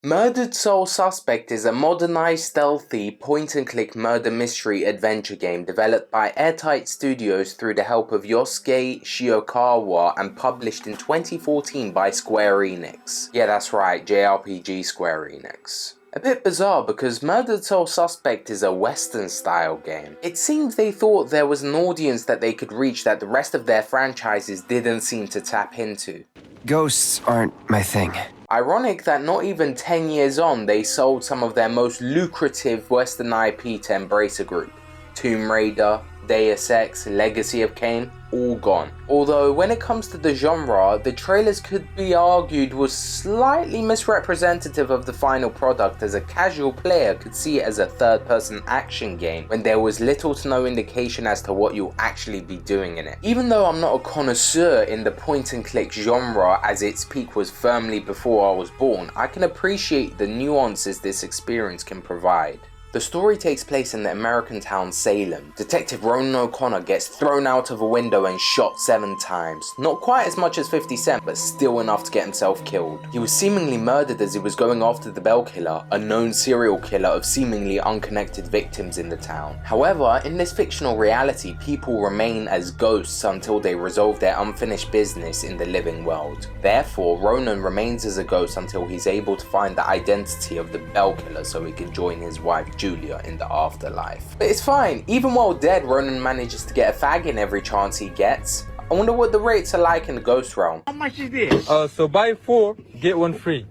Murdered Soul Suspect is a modernized, stealthy, point-and-click murder mystery adventure game developed by Airtight Studios through the help of Yosuke Shiokawa and published in 2014 by Square Enix. Yeah, that's right, JRPG Square Enix. A bit bizarre because Murdered Soul Suspect is a Western-style game. It seems they thought there was an audience that they could reach that the rest of their franchises didn't seem to tap into. Ghosts aren't my thing. Ironic that not even 10 years on they sold some of their most lucrative Western IP to Embracer Group. Tomb Raider, Deus Ex, Legacy of Kain, all gone. Although when it comes to the genre, the trailers could be argued was slightly misrepresentative of the final product, as a casual player could see it as a third-person action game when there was little to no indication as to what you'll actually be doing in it. Even though I'm not a connoisseur in the point-and-click genre, as its peak was firmly before I was born, I can appreciate the nuances this experience can provide. The story takes place in the American town Salem. Detective Ronan O'Connor gets thrown out of a window and shot 7 times. Not quite as much as 50 Cent, but still enough to get himself killed. He was seemingly murdered as he was going after the Bell Killer, a known serial killer of seemingly unconnected victims in the town. However, in this fictional reality, people remain as ghosts until they resolve their unfinished business in the living world. Therefore, Ronan remains as a ghost until he's able to find the identity of the Bell Killer so he can join his wife Julia in the afterlife. But it's fine, even while dead, Ronan manages to get a fag in every chance he gets. I wonder what the rates are like in the ghost realm. How much is this? So buy 4, get 1 free.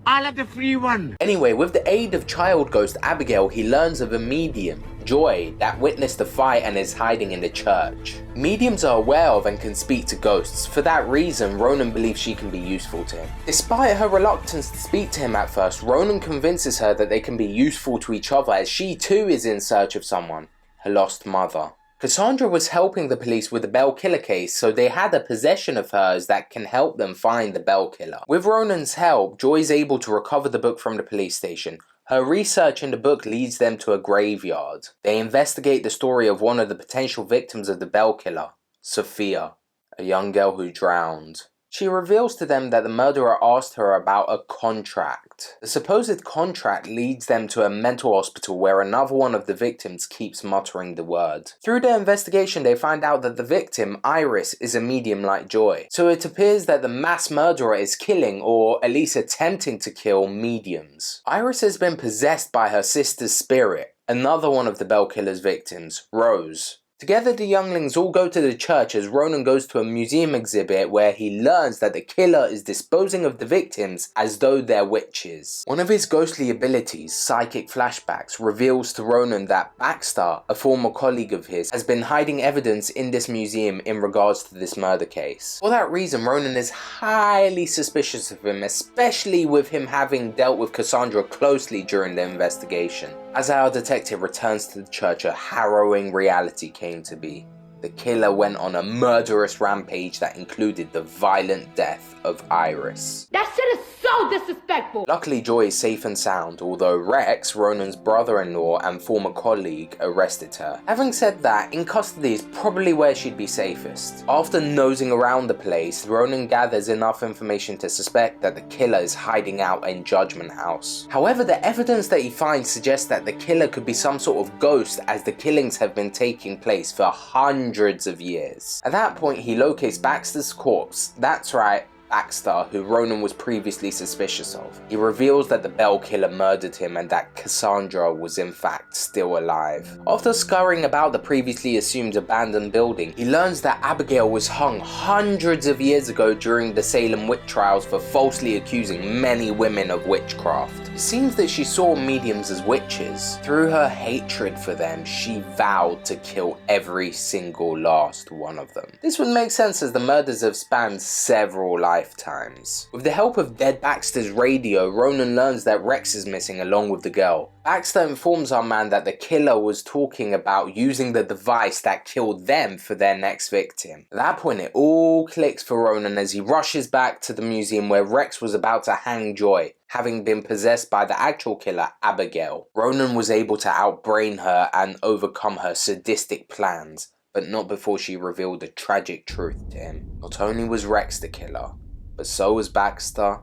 I'll have the free one. Anyway, with the aid of child ghost Abigail, he learns of a medium, Joy, that witnessed the fight and is hiding in the church. Mediums are aware of and can speak to ghosts. For that reason, Ronan believes she can be useful to him. Despite her reluctance to speak to him at first, Ronan convinces her that they can be useful to each other, as she too is in search of someone, her lost mother. Cassandra was helping the police with the Bell Killer case, so they had a possession of hers that can help them find the Bell Killer. With Ronan's help, Joy's able to recover the book from the police station. Her research in the book leads them to a graveyard. They investigate the story of one of the potential victims of the Bell Killer, Sophia, a young girl who drowned. She reveals to them that the murderer asked her about a contract. The supposed contract leads them to a mental hospital where another one of the victims keeps muttering the word. Through their investigation, they find out that the victim, Iris, is a medium like Joy. So it appears that the mass murderer is killing, or at least attempting to kill, mediums. Iris has been possessed by her sister's spirit, another one of the Bell Killer's victims, Rose. Together, the younglings all go to the church as Ronan goes to a museum exhibit where he learns that the killer is disposing of the victims as though they're witches. One of his ghostly abilities, psychic flashbacks, reveals to Ronan that Baxter, a former colleague of his, has been hiding evidence in this museum in regards to this murder case. For that reason, Ronan is highly suspicious of him, especially with him having dealt with Cassandra closely during the investigation. As our detective returns to the church, a harrowing reality came to be. The killer went on a murderous rampage that included the violent death of Iris. That shit is so disrespectful! Luckily, Joy is safe and sound, although Rex, Ronan's brother-in-law and former colleague, arrested her. Having said that, in custody is probably where she'd be safest. After nosing around the place, Ronan gathers enough information to suspect that the killer is hiding out in Judgment House. However, the evidence that he finds suggests that the killer could be some sort of ghost, as the killings have been taking place for hundreds of years. At that point, he locates Baxter's corpse. That's right, Baxter, who Ronan was previously suspicious of. He reveals that the Bell Killer murdered him and that Cassandra was in fact still alive. After scurrying about the previously assumed abandoned building, he learns that Abigail was hung hundreds of years ago during the Salem witch trials for falsely accusing many women of witchcraft. It seems that she saw mediums as witches. Through her hatred for them, she vowed to kill every single last one of them. This would make sense as the murders have spanned several lifetimes. With the help of Dead Baxter's radio, Ronan learns that Rex is missing along with the girl. Baxter informs our man that the killer was talking about using the device that killed them for their next victim. At that point, it all clicks for Ronan as he rushes back to the museum where Rex was about to hang Joy, having been possessed by the actual killer, Abigail. Ronan was able to outbrain her and overcome her sadistic plans, but not before she revealed the tragic truth to him. Not only was Rex the killer, but so was Baxter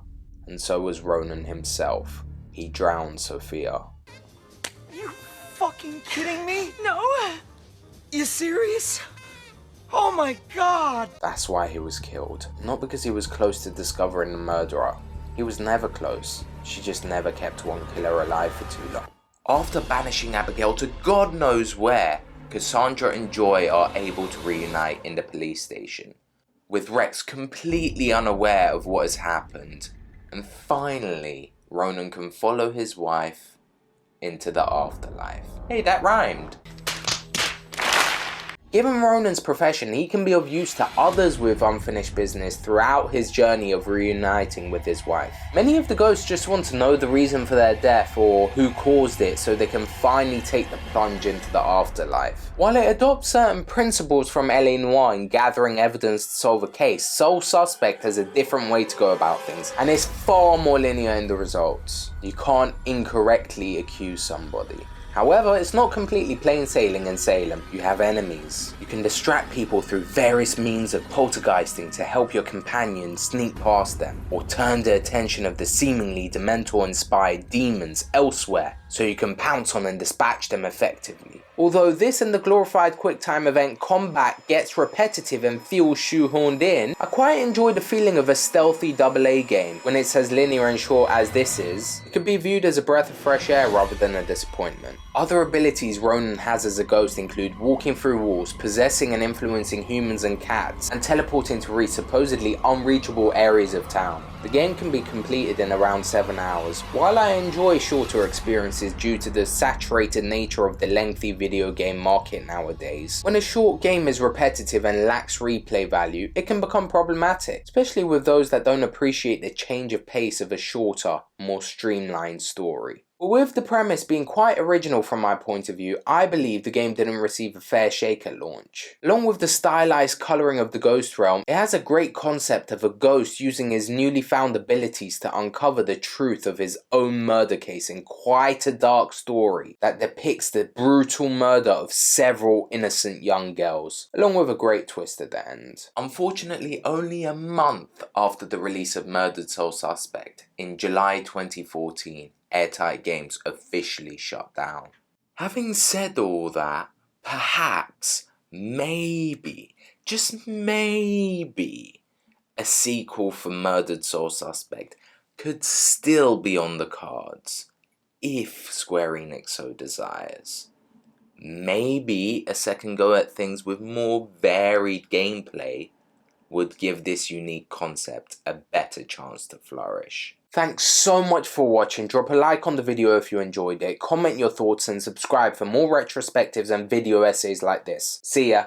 and so was Ronan himself. He drowned Sophia. You fucking kidding me? No? You serious? Oh my god! That's why he was killed. Not because he was close to discovering the murderer. He was never close. She just never kept one killer alive for too long. After banishing Abigail to God knows where, Cassandra and Joy are able to reunite in the police station, with Rex completely unaware of what has happened. And finally, Ronan can follow his wife into the afterlife. Hey, that rhymed. Given Ronan's profession, he can be of use to others with unfinished business throughout his journey of reuniting with his wife. Many of the ghosts just want to know the reason for their death or who caused it so they can finally take the plunge into the afterlife. While it adopts certain principles from L.A. Noire in gathering evidence to solve a case, Sole Suspect has a different way to go about things and is far more linear in the results. You can't incorrectly accuse somebody. However, it's not completely plain sailing in Salem. You have enemies. You can distract people through various means of poltergeisting to help your companion sneak past them, or turn the attention of the seemingly Dementor-inspired demons elsewhere so you can pounce on and dispatch them effectively. Although this and the glorified QuickTime event combat gets repetitive and feels shoehorned in, I quite enjoy the feeling of a stealthy AA game. When it's as linear and short as this is, it could be viewed as a breath of fresh air rather than a disappointment. Other abilities Ronan has as a ghost include walking through walls, possessing and influencing humans and cats, and teleporting to reach supposedly unreachable areas of town. The game can be completed in around 7 hours. While I enjoy shorter experiences due to the saturated nature of the lengthy video game market nowadays, when a short game is repetitive and lacks replay value, it can become problematic, especially with those that don't appreciate the change of pace of a shorter, more streamlined story. But with the premise being quite original from my point of view, I believe the game didn't receive a fair shake at launch. Along with the stylized colouring of the ghost realm, it has a great concept of a ghost using his newly found abilities to uncover the truth of his own murder case in quite a dark story that depicts the brutal murder of several innocent young girls, along with a great twist at the end. Unfortunately, only a month after the release of Murdered Soul Suspect in July 2014, Airtight Games officially shut down. Having said all that, perhaps, maybe, just maybe, a sequel for Murdered Soul Suspect could still be on the cards, if Square Enix so desires. Maybe a second go at things with more varied gameplay would give this unique concept a better chance to flourish. Thanks so much for watching. Drop a like on the video if you enjoyed it, comment your thoughts and subscribe for more retrospectives and video essays like this. See ya!